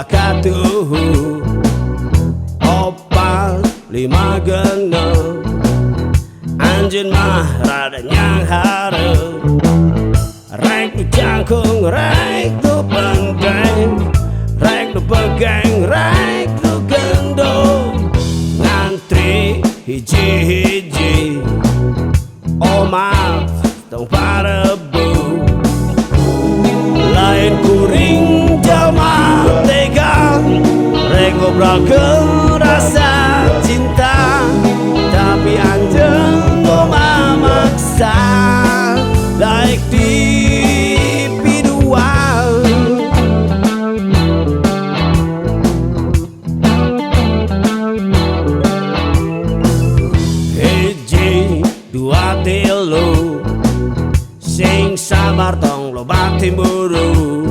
belakatuh opal lima genep anjeun mah rada nyang hareup rek nu cangkung rek nu pendeng rek nu pegang rek nu gendong ngantri hiji-hiji omah tong parebu lain kuring jalma tega rek ngobrolkeun rasa cinta tapi anjeun omah maksa daek dipiduan hiji dua tilu sing sabar tong loba timburu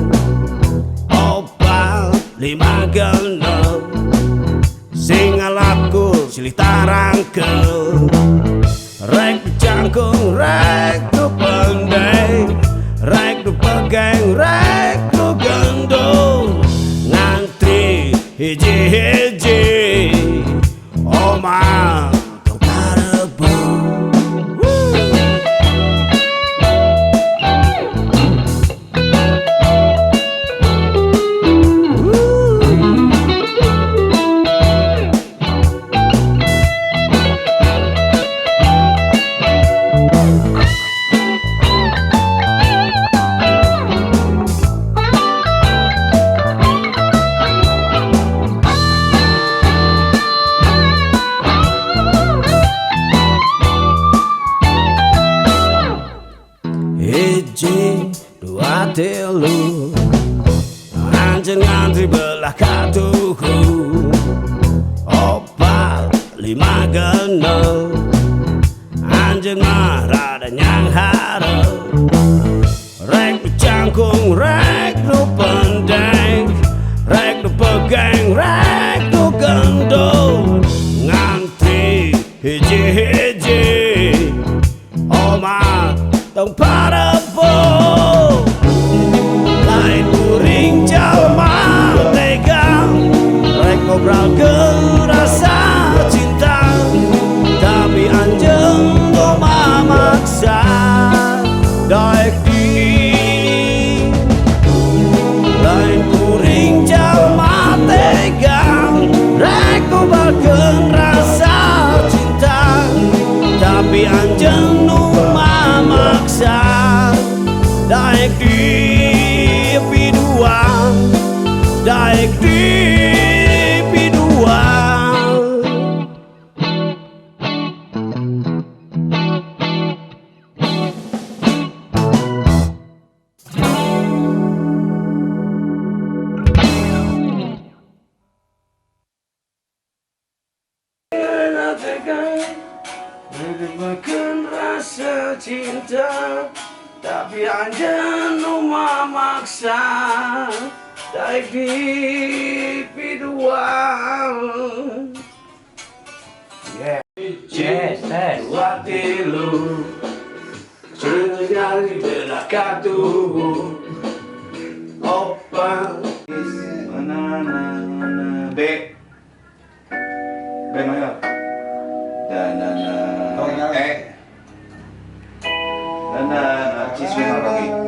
opal lima genep sing ngalaku silih tarangkeun rek cangkung rek nu pendeng rek nu pegang rek nu gendong ngantri hiji-hiji omah tong parebu. Hiji dua tilu anjeun ngantri belakatuh opal lima genep anjeun mah rada nyang hareup rek nu cangkung rek nu pendeng rek nu pegang rek nu gendong ngantri hiji-hiji omah tong parebu lain kuring jalma tega rek ngobrolkeun rasa cinta tapi anjeun omah maksa daek di lain kuring jalma tega rek ngobrolkeun rasa cinta tapi anjeun omah maksa daek dipiduan daek dipiduan. Menemukan rasa cinta tapi anjeun omah maksa daek dipiduan. Dua tilu cenah nyari belakatuh opal mana B mayor dan cis lagi